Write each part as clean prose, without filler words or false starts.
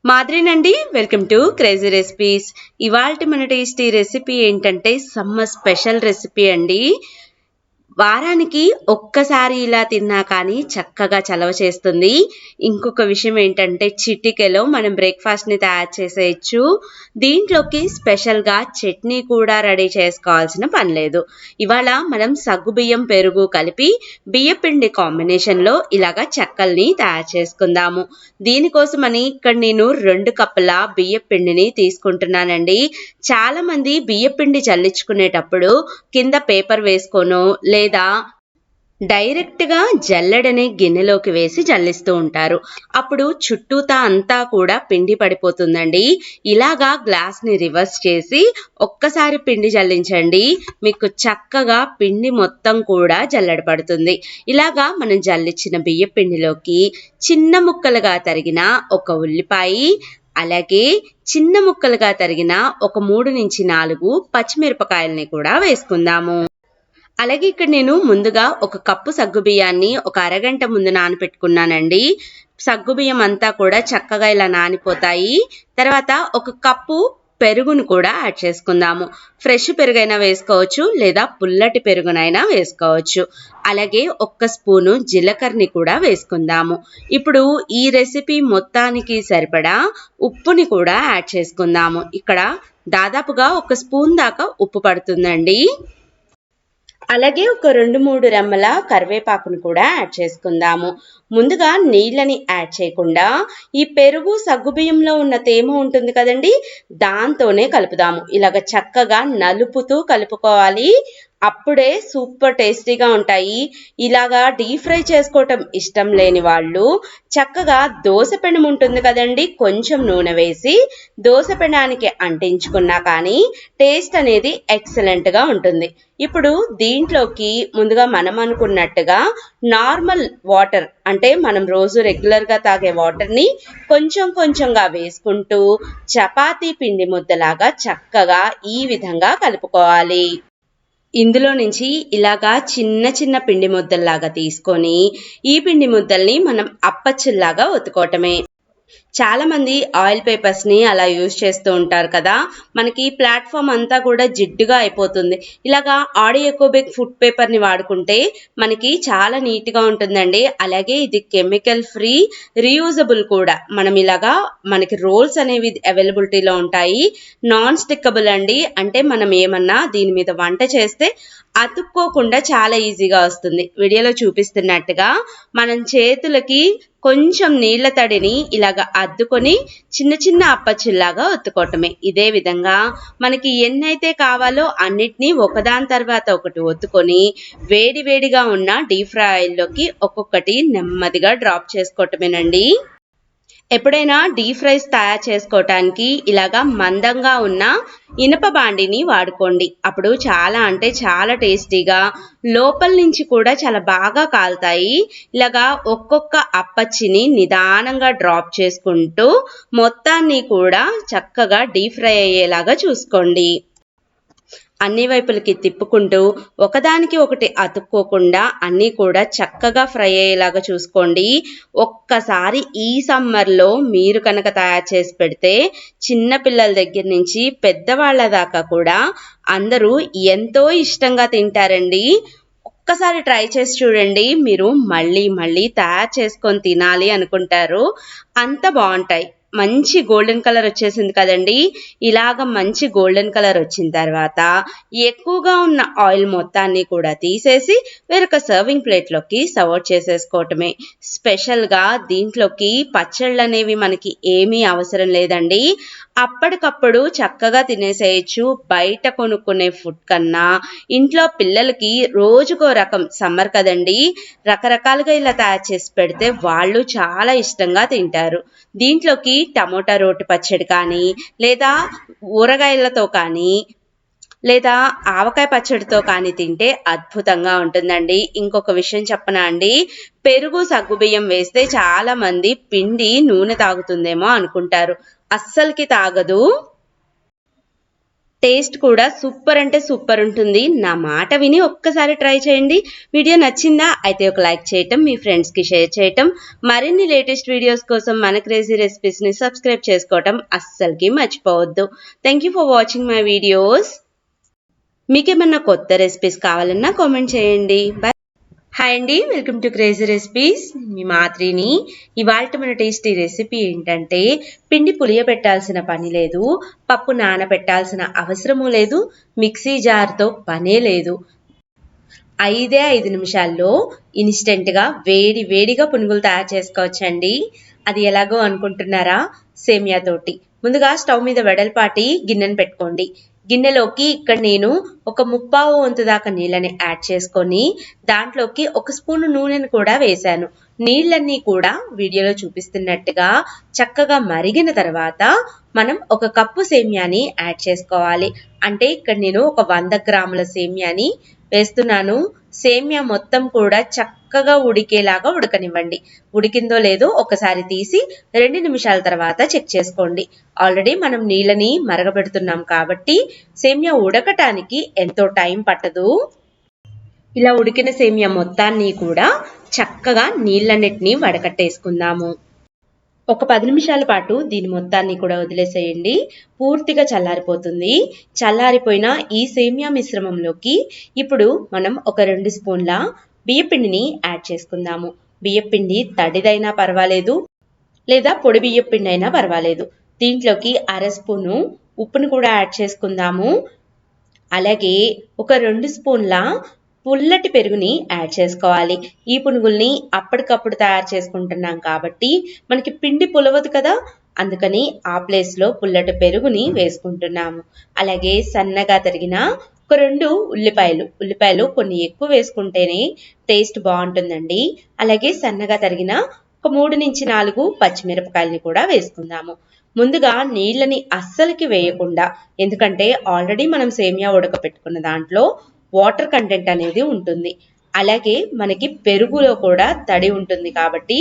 మాదిరినండి, welcome to crazy recipes. ఇవాల్టి మన tasty recipe ఏంటంటే సమ్మర్ స్పెషల్ రెసిపీ అండి. వారానికి ఒక్కసారి ఇలా తిన్నా కానీ చక్కగా చలవ చేస్తుంది. ఇంకొక విషయం ఏంటంటే చిటికెలో మనం బ్రేక్ఫాస్ట్ని తయారు చేసేయచ్చు. దీంట్లోకి స్పెషల్గా చట్నీ కూడా రెడీ చేసుకోవాల్సిన పని లేదు. ఇవాళ మనం సగ్గుబియ్యం పెరుగు కలిపి బియ్యపిండి కాంబినేషన్లో ఇలాగా చెక్కల్ని తయారు చేసుకుందాము. దీనికోసమని ఇక్కడ నేను 2 కప్పుల బియ్యపిండిని తీసుకుంటున్నానండి. చాలా మంది బియ్యపిండి చల్లించుకునేటప్పుడు కింద పేపర్ వేసుకోనో లేదా డైరెక్ట్గా జల్లెడనే గిన్నెలోకి వేసి జల్లిస్తూ ఉంటారు. అప్పుడు చుట్టూతా అంతా కూడా పిండి పడిపోతుందండి. ఇలాగా గ్లాస్ని రివర్స్ చేసి ఒక్కసారి పిండి జల్లించండి, మీకు చక్కగా పిండి మొత్తం కూడా జల్లెడ పడుతుంది. ఇలాగా మనం జల్లించిన బియ్య పిండిలోకి చిన్న ముక్కలుగా తరిగిన ఒక ఉల్లిపాయ, అలాగే చిన్న ముక్కలుగా తరిగిన ఒక 3 నుంచి 4 పచ్చిమిరపకాయల్ని కూడా వేసుకుందాము. అలాగే ఇక్కడ నేను ముందుగా 1 కప్పు సగ్గుబియ్యాన్ని ఒక అరగంట ముందు నానపెట్టుకున్నానండి. సగ్గుబియ్యం అంతా కూడా చక్కగా ఇలా నానిపోతాయి. తర్వాత 1 కప్పు పెరుగును కూడా యాడ్ చేసుకుందాము. ఫ్రెష్ పెరుగైనా వేసుకోవచ్చు లేదా పుల్లటి పెరుగునైనా వేసుకోవచ్చు. అలాగే 1 స్పూను జీలకర్రని కూడా వేసుకుందాము. ఇప్పుడు ఈ రెసిపీ మొత్తానికి సరిపడా ఉప్పుని కూడా యాడ్ చేసుకుందాము. ఇక్కడ దాదాపుగా 1 స్పూన్ దాకా ఉప్పు పడుతుందండి. అలాగే ఒక 2-3 రెమ్మల కరివేపాకును కూడా యాడ్ చేసుకుందాము. ముందుగా నీళ్ళని యాడ్ చేయకుండా ఈ పెరుగు సగ్గుబియ్యంలో ఉన్న తేమ ఉంటుంది కదండి, దాంతోనే కలుపుదాము. ఇలాగ చక్కగా నలుపుతూ కలుపుకోవాలి. అప్పుడే సూపర్ టేస్టీగా ఉంటాయి. ఇలాగా డీప్ ఫ్రై చేసుకోవటం ఇష్టం లేని వాళ్ళు చక్కగా దోశ పెనం ఉంటుంది కదండి, కొంచెం నూనె వేసి దోశ పెనానికి అంటించుకున్నా కానీ టేస్ట్ అనేది ఎక్సలెంట్గా ఉంటుంది. ఇప్పుడు దీంట్లోకి ముందుగా మనం అనుకున్నట్టుగా నార్మల్ వాటర్, అంటే మనం రోజు రెగ్యులర్గా తాగే వాటర్ని కొంచెం కొంచెంగా వేసుకుంటూ చపాతీ పిండి ముద్దలాగా చక్కగా ఈ విధంగా కలుపుకోవాలి. ఇందులో నుంచి ఇలాగా చిన్న చిన్న పిండి ముద్దల్లాగా తీసుకొని ఈ పిండి ముద్దల్ని మనం అప్పచ్చుల్లాగా ఒత్తుకోవటమే. చాలా మంది ఆయిల్ పేపర్స్ ని అలా యూజ్ చేస్తూ ఉంటారు కదా, మనకి ప్లాట్ఫామ్ అంతా కూడా జిడ్డుగా అయిపోతుంది. ఇలాగా ఆడియోకోబిక్ ఫుడ్ పేపర్ ని వాడుకుంటే మనకి చాలా నీట్ గా ఉంటుందండి. అలాగే ఇది కెమికల్ ఫ్రీ, రీయూజబుల్ కూడా. మనం ఇలాగా మనకి రోల్స్ అనేవి అవైలబిలిటీలో ఉంటాయి. నాన్ స్టిక్కబుల్ అండి, అంటే మనం ఏమన్నా దీని మీద వంట చేస్తే అతుక్కోకుండా చాలా ఈజీగా వస్తుంది. వీడియోలో చూపిస్తున్నట్టుగా మనం చేతులకి కొంచెం నీళ్ల తడిని ఇలాగ అద్దుకొని చిన్న చిన్న అప్పచ్చుల్లాగా ఒత్తుకోవటమే. ఇదే విధంగా మనకి ఎన్నైతే కావాలో అన్నిటినీ ఒకదాని తర్వాత ఒకటి ఒత్తుకొని వేడి వేడిగా ఉన్న డీప్ ఫ్రై ఆయిల్లోకి ఒక్కొక్కటి నెమ్మదిగా డ్రాప్ చేసుకోవటమేనండి. ఎప్పుడైనా డీప్ ఫ్రైస్ తయారు చేసుకోవటానికి ఇలాగా మందంగా ఉన్న ఇనుప బాండిని వాడుకోండి. అప్పుడు చాలా అంటే చాలా టేస్టీగా, లోపల నుంచి కూడా చాలా బాగా కాలుతాయి. ఇలాగా ఒక్కొక్క అప్పచ్చిని నిదానంగా డ్రాప్ చేసుకుంటూ మొత్తాన్ని కూడా చక్కగా డీప్ ఫ్రై అయ్యేలాగా చూసుకోండి. అన్ని వైపులకి తిప్పుకుంటూ ఒకదానికి ఒకటి అతుక్కోకుండా అన్నీ కూడా చక్కగా ఫ్రై అయ్యేలాగా చూసుకోండి. ఒక్కసారి ఈ సమ్మర్లో మీరు కనుక తయారు చేసి పెడితే చిన్న పిల్లల దగ్గర నుంచి పెద్దవాళ్ళ దాకా కూడా అందరూ ఎంతో ఇష్టంగా తింటారండి. ఒక్కసారి ట్రై చేసి చూడండి, మీరు మళ్ళీ మళ్ళీ తయారు చేసుకొని తినాలి అనుకుంటారు. అంత బాగుంటాయి. మంచి గోల్డెన్ కలర్ వచ్చేసింది కదండి. ఇలాగ మంచి గోల్డెన్ కలర్ వచ్చిన తర్వాత ఎక్కువగా ఉన్న ఆయిల్ మొత్తాన్ని కూడా తీసేసి వేరొక సర్వింగ్ ప్లేట్లోకి సర్వ్ చేసేసుకోవటమే. స్పెషల్గా దీంట్లోకి పచ్చళ్ళు అనేవి మనకి ఏమీ అవసరం లేదండి. అప్పటికప్పుడు చక్కగా తినేసేయచ్చు. బయట కొనుక్కునే ఫుడ్ కన్నా ఇంట్లో పిల్లలకి రోజుకో రకం, సమ్మర్ కదండి, రకరకాలుగా ఇలా తయారు చేసి పెడితే వాళ్ళు చాలా ఇష్టంగా తింటారు. దీంట్లోకి టమోటా రోటి పచ్చడి కానీ లేదా ఊరగాయలతో కానీ లేదా ఆవకాయ పచ్చడితో కానీ తింటే అద్భుతంగా ఉంటుందండి. ఇంకొక విషయం చెప్పనా అండి, పెరుగు సగ్గుబియ్యం వేస్తే చాలా మంది పిండి నూనె తాగుతుందేమో అనుకుంటారు. అస్సలకి తాగదు. టేస్ట్ కూడా సూపర్ అంటే సూపర్ ఉంటుంది. నా మాట విని ఒక్కసారి ట్రై చేయండి. వీడియో నచ్చిందా? అయితే ఒక లైక్ చేయటం, మీ ఫ్రెండ్స్కి షేర్ చేయటం, మరిన్ని లేటెస్ట్ వీడియోస్ కోసం మన క్రేజీ రెసిపీస్ని సబ్స్క్రైబ్ చేసుకోవటం అస్సలకి మర్చిపోవద్దు. Thank you for watching my videos. మీకేమన్నా కొత్త రెసిపీస్ కావాలన్నా కామెంట్ చేయండి. బాయ్. హాయ్ అండి, వెల్కమ్ టు క్రేజీ రెసిపీస్. మీ మాత్రిని. ఇవాళ మన టేస్టీ రెసిపీ ఏంటంటే పిండి పులియబెట్టాల్సిన పని లేదు, పప్పు నానబెట్టాల్సిన అవసరము లేదు, మిక్సీ జార్తో పనే లేదు. 5 నిమిషాల్లో ఇన్స్టెంట్గా వేడి వేడిగా పునుగులు తయారు చేసుకోవచ్చండి. అది ఎలాగో అనుకుంటున్నారా? సేమియాతోటి. ముందుగా స్టవ్ మీద వెడల్పాటి గిన్నెను పెట్టుకోండి. గిన్నెలోకి ఇక్కడ నేను ఒక 1/4 వంతు దాకా నీళ్ళని యాడ్ చేసుకొని దాంట్లోకి 1 స్పూన్ నూనెను కూడా వేశాను. నీళ్ళన్నీ కూడా వీడియోలో చూపిస్తున్నట్టుగా చక్కగా మరిగిన తర్వాత మనం 1 కప్పు సేమియాని యాడ్ చేసుకోవాలి. అంటే ఇక్కడ నేను ఒక 100 గ్రాముల సేమియాని వేస్తున్నాను. సేమియా మొత్తం కూడా చక్కగా ఉడికేలాగా ఉడకనివ్వండి. ఉడికిందో లేదో ఒకసారి తీసి 2 నిమిషాల తర్వాత చెక్ చేసుకోండి. ఆల్రెడీ మనం నీళ్ళని మరగబెడుతున్నాం కాబట్టి సేమియా ఉడకటానికి ఎంతో టైం పట్టదు. ఇలా ఉడికిన సేమియా మొత్తాన్ని కూడా చక్కగా నీళ్ళన్నిటిని వడకట్టేసుకుందాము. ఒక 10 నిమిషాల పాటు దీని మొత్తాన్ని కూడా వదిలేసేయండి. పూర్తిగా చల్లారిపోతుంది. చల్లారిపోయిన ఈ సేమియా మిశ్రమంలోకి ఇప్పుడు మనం ఒక 2 స్పూన్ల బియ్యపిండిని యాడ్ చేసుకుందాము. బియ్యపిండి తడిదైనా పర్వాలేదు, లేదా పొడి బియ్యపిండి అయినా పర్వాలేదు. దీంట్లోకి 1/2 స్పూను ఉప్పును కూడా యాడ్ చేసుకుందాము. అలాగే ఒక 2 స్పూన్ల పుల్లటి పెరుగుని యాడ్ చేసుకోవాలి. ఈ పునుగుల్ని అప్పటికప్పుడు తయారు చేసుకుంటున్నాం కాబట్టి మనకి పిండి పులవదు కదా, అందుకని ఆ ప్లేస్లో పుల్లటి పెరుగుని వేసుకుంటున్నాము. అలాగే సన్నగా తరిగిన ఒక 2 ఉల్లిపాయలు కొన్ని ఎక్కువ వేసుకుంటేనే టేస్ట్ బాగుంటుందండి. అలాగే సన్నగా తరిగిన ఒక 3 నుంచి 4 పచ్చిమిరపకాయలని కూడా వేసుకుందాము. ముందుగా నీళ్ళని అస్సలకి వేయకుండా, ఎందుకంటే ఆల్రెడీ మనం సేమియా ఉడకపెట్టుకున్న దాంట్లో వాటర్ కంటెంట్ అనేది ఉంటుంది. అలాగే మనకి పెరుగులో కూడా తడి ఉంటుంది కాబట్టి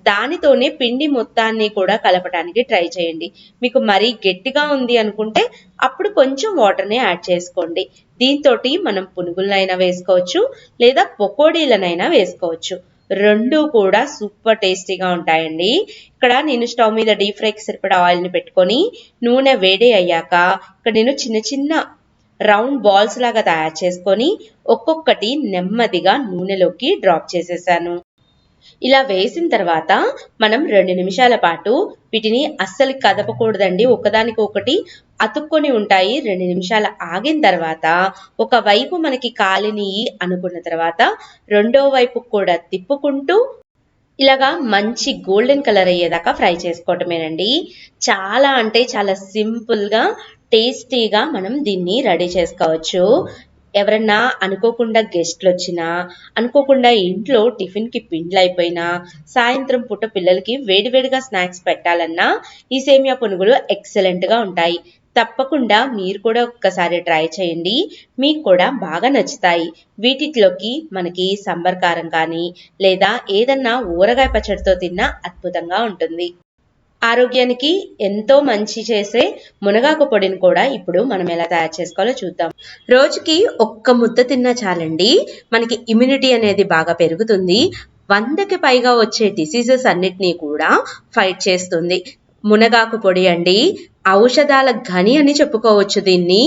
దానితోనే పిండి మొత్తాన్ని కూడా కలపడానికి ట్రై చేయండి. మీకు మరీ గట్టిగా ఉంది అనుకుంటే అప్పుడు కొంచెం వాటర్ని యాడ్ చేసుకోండి. దీంతో మనం పునుగులనైనా వేసుకోవచ్చు, లేదా పకోడీలనైనా వేసుకోవచ్చు. రెండు కూడా సూపర్ టేస్టీగా ఉంటాయండి. ఇక్కడ నేను స్టవ్ మీద డీప్ ఫ్రైకి సరిపడా ఆయిల్ని పెట్టుకొని నూనె వేడి అయ్యాక ఇక్కడ నేను చిన్న చిన్న రౌండ్ బాల్స్ లాగా తయారు చేసుకొని ఒక్కొక్కటి నెమ్మదిగా నూనెలోకి డ్రాప్ చేసేసాను. ఇలా వేసిన తర్వాత మనం 2 నిమిషాల పాటు వీటిని అస్సలు కదపకూడదండి. ఒకదానికొకటి అతుక్కొని ఉంటాయి. 2 నిమిషాలు ఆగిన తర్వాత ఒకవైపు మనకి కాలినియి అనుకున్న తర్వాత రెండో వైపు కూడా తిప్పుకుంటూ ఇలాగా మంచి గోల్డెన్ కలర్ అయ్యేదాకా ఫ్రై చేసుకోవటమేనండి. చాలా అంటే చాలా సింపుల్గా టేస్టీగా మనం దీన్ని రెడీ చేసుకోవచ్చు. ఎవరన్నా అనుకోకుండా గెస్ట్లు వచ్చినా, అనుకోకుండా ఇంట్లో టిఫిన్కి పిండ్లు అయిపోయినా, సాయంత్రం పూట పిల్లలకి వేడివేడిగా స్నాక్స్ పెట్టాలన్నా ఈ సేమియా పునుగులు ఎక్సలెంట్గా ఉంటాయి. తప్పకుండా మీరు కూడా ఒక్కసారి ట్రై చేయండి. మీకు కూడా బాగా నచ్చుతాయి. వీటిలోకి మనకి సాంబార్ కారం కానీ లేదా ఏదన్నా ఊరగాయ పచ్చడితో తిన్నా అద్భుతంగా ఉంటుంది. ఆరోగ్యానికి ఎంతో మంచి చేసే మునగాకు పొడిని కూడా ఇప్పుడు మనం ఎలా తయారు చేసుకోవాలో చూద్దాం. రోజుకి 1 ముద్ద తిన్నా చాలండి, మనకి ఇమ్యూనిటీ అనేది బాగా పెరుగుతుంది. 100కి పైగా వచ్చే డిసీజెస్ అన్నిటినీ కూడా ఫైట్ చేస్తుంది. మునగాకు పొడి అండి, ఔషధాల గని అని చెప్పుకోవచ్చు. దీన్ని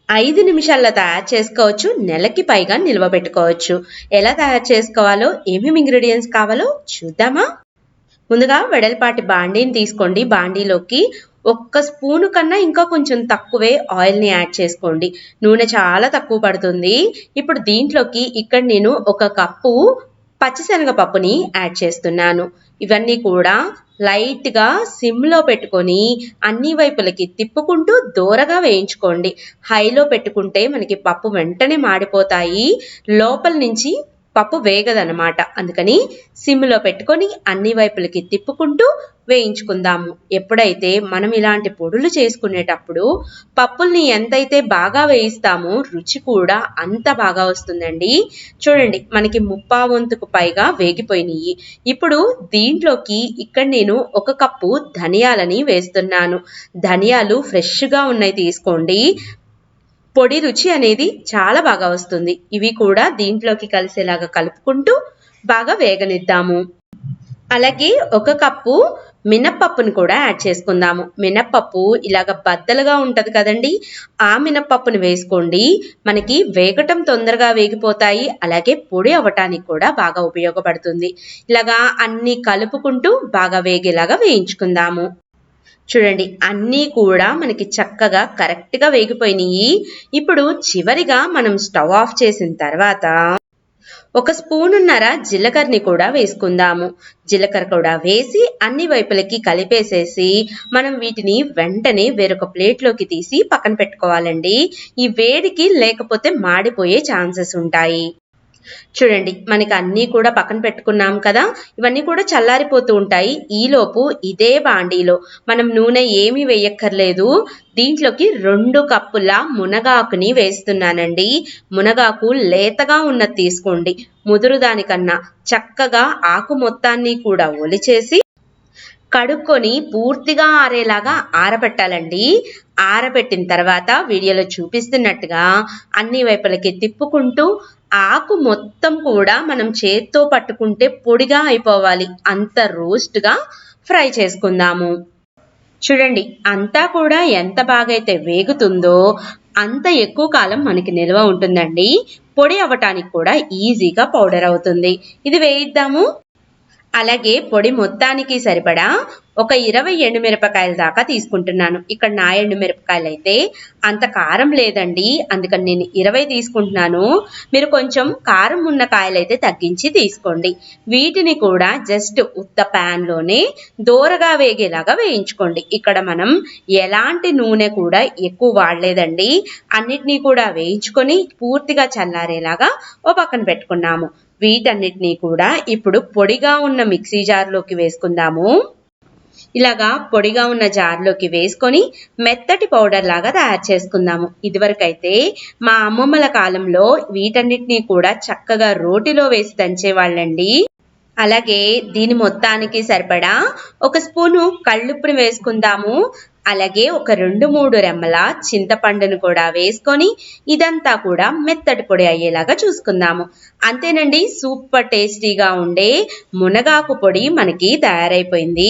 5 నిమిషాల్లో తయారు చేసుకోవచ్చు. నెలకి పైగా నిల్వ పెట్టుకోవచ్చు. ఎలా తయారు చేసుకోవాలో, ఏమేమి ఇంగ్రీడియంట్స్ కావాలో చూద్దామా? ముందుగా వెడల్పాటి బాండీని తీసుకోండి. బాండీలోకి 1 స్పూను కన్నా ఇంకా కొంచెం తక్కువే ఆయిల్ని యాడ్ చేసుకోండి. నూనె చాలా తక్కువ పడుతుంది. ఇప్పుడు దీంట్లోకి ఇక్కడ నేను 1 కప్పు పచ్చిశనగపప్పుని యాడ్ చేస్తున్నాను. ఇవన్నీ కూడా లైట్గా సిమ్లో పెట్టుకొని అన్ని వైపులకి తిప్పుకుంటూ దూరగా వేయించుకోండి. హైలో పెట్టుకుంటే మనకి పప్పు వెంటనే మాడిపోతాయి, లోపల నుంచి పప్పు వేగదనమాట. అందుకని సిమ్లో పెట్టుకొని అన్ని వైపులకి తిప్పుకుంటూ వేయించుకుందాము. ఎప్పుడైతే మనం ఇలాంటి పొడులు చేసుకునేటప్పుడు పప్పుల్ని ఎంతైతే బాగా వేయిస్తామో రుచి కూడా అంత బాగా వస్తుందండి. చూడండి, మనకి 3/4 వంతుకు పైగా వేగిపోయినాయి. ఇప్పుడు దీంట్లోకి ఇక్కడ నేను 1 కప్పు ధనియాలని వేస్తున్నాను. ధనియాలు ఫ్రెష్గా ఉన్నాయి తీసుకోండి. పొడి రుచి అనేది చాలా బాగా వస్తుంది. ఇవి కూడా దీంట్లోకి కలిసేలాగా కలుపుకుంటూ బాగా వేగనిద్దాము. అలాగే 1 కప్పు మినప్పప్పుని కూడా యాడ్ చేసుకుందాము. మినప్పప్పు ఇలాగ బద్దలుగా ఉంటది కదండి, ఆ మినప్పప్పుని వేసుకోండి. మనకి వేగటం తొందరగా వేగిపోతాయి. అలాగే పొడి అవ్వటానికి కూడా బాగా ఉపయోగపడుతుంది. ఇలాగా అన్ని కలుపుకుంటూ బాగా వేగేలాగా వేయించుకుందాము. చూడండి, అన్నీ కూడా మనకి చక్కగా కరెక్ట్గా వేగిపోయినాయి. ఇప్పుడు చివరిగా మనం స్టవ్ ఆఫ్ చేసిన తర్వాత 1 స్పూనున్నర జీలకర్రని కూడా వేసుకుందాము. జీలకర్ర కూడా వేసి అన్ని వైపులకి కలిపేసేసి మనం వీటిని వెంటనే వేరొక ప్లేట్లోకి తీసి పక్కన పెట్టుకోవాలండి. ఈ వేడికి లేకపోతే మాడిపోయే ఛాన్సెస్ ఉంటాయి. చూడండి, మనకి అన్నీ కూడా పక్కన పెట్టుకున్నాం కదా, ఇవన్నీ కూడా చల్లారిపోతూ ఉంటాయి. ఈలోపు ఇదే బాండీలో మనం నూనె ఏమీ వేయక్కర్లేదు. దీంట్లోకి 2 కప్పుల మునగాకుని వేస్తున్నానండి. మునగాకు లేతగా ఉన్నది తీసుకోండి, ముదురు దానికన్నా. చక్కగా ఆకు మొత్తాన్ని కూడా ఒలిచేసి కడుక్కొని పూర్తిగా ఆరేలాగా ఆరబెట్టాలండి. ఆరబెట్టిన తర్వాత వీడియోలో చూపిస్తున్నట్టుగా అన్ని వైపులకి తిప్పుకుంటూ ఆకు మొత్తం కూడా మనం చేత్తో పట్టుకుంటే పొడిగా అయిపోవాలి. అంత రోస్ట్గా ఫ్రై చేసుకుందాము. చూడండి, అంతా కూడా ఎంత బాగా అయితే వేగుతుందో అంత ఎక్కువ కాలం మనకి నిల్వ ఉంటుందండి. పొడి అవ్వటానికి కూడా ఈజీగా పౌడర్ అవుతుంది. ఇది వేయిద్దాము. అలాగే పొడి మొత్తానికి సరిపడా ఒక 20 ఎండుమిరపకాయల దాకా తీసుకుంటున్నాను. ఇక్కడ నా ఎండుమిరపకాయలు అయితే అంత కారం లేదండి, అందుకని నేను 20 తీసుకుంటున్నాను. మీరు కొంచెం కారం ఉన్న కాయలైతే తగ్గించి తీసుకోండి. వీటిని కూడా జస్ట్ ఉత్త ప్యాన్లోనే దోరగా వేగేలాగా వేయించుకోండి. ఇక్కడ మనం ఎలాంటి నూనె కూడా ఎక్కువ వాడలేదండి. అన్నిటినీ కూడా వేయించుకొని పూర్తిగా చల్లారేలాగా ఓ పక్కన పెట్టుకున్నాము. వీటన్నిటినీ కూడా ఇప్పుడు పొడిగా ఉన్న మిక్సీ జార్లోకి వేసుకుందాము. ఇలాగా పొడిగా ఉన్న జార్లోకి వేసుకొని మెత్తటి పౌడర్ లాగా తయారు చేసుకుందాము. ఇదివరకైతే మా అమ్మమ్మల కాలంలో వీటన్నిటినీ కూడా చక్కగా రోటిలో వేసి దంచేవాళ్ళండి. అలాగే దీని మొత్తానికి సరిపడా 1 స్పూను కళ్ళుప్పుని వేసుకుందాము. అలాగే ఒక 2-3 రెమ్మల చింతపండును కూడా వేసుకొని ఇదంతా కూడా మెత్తటి పొడి అయ్యేలాగా చూసుకుందాము. అంతేనండి, సూపర్ టేస్టీగా ఉండే మునగాకు పొడి మనకి తయారైపోయింది.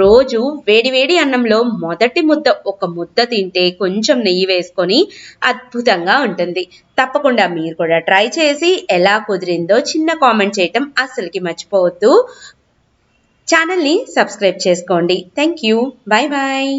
రోజు వేడివేడి అన్నంలో మొదటి ముద్ద ఒక ముద్ద తింటే కొంచెం నెయ్యి వేసుకొని అద్భుతంగా ఉంటుంది. తప్పకుండా మీరు కూడా ట్రై చేసి ఎలా కుదిరిందో చిన్న కామెంట్ చేయటం అస్సలకి మర్చిపోవద్దు. ఛానల్ని సబ్స్క్రైబ్ చేసుకోండి. Thank you. Bye bye.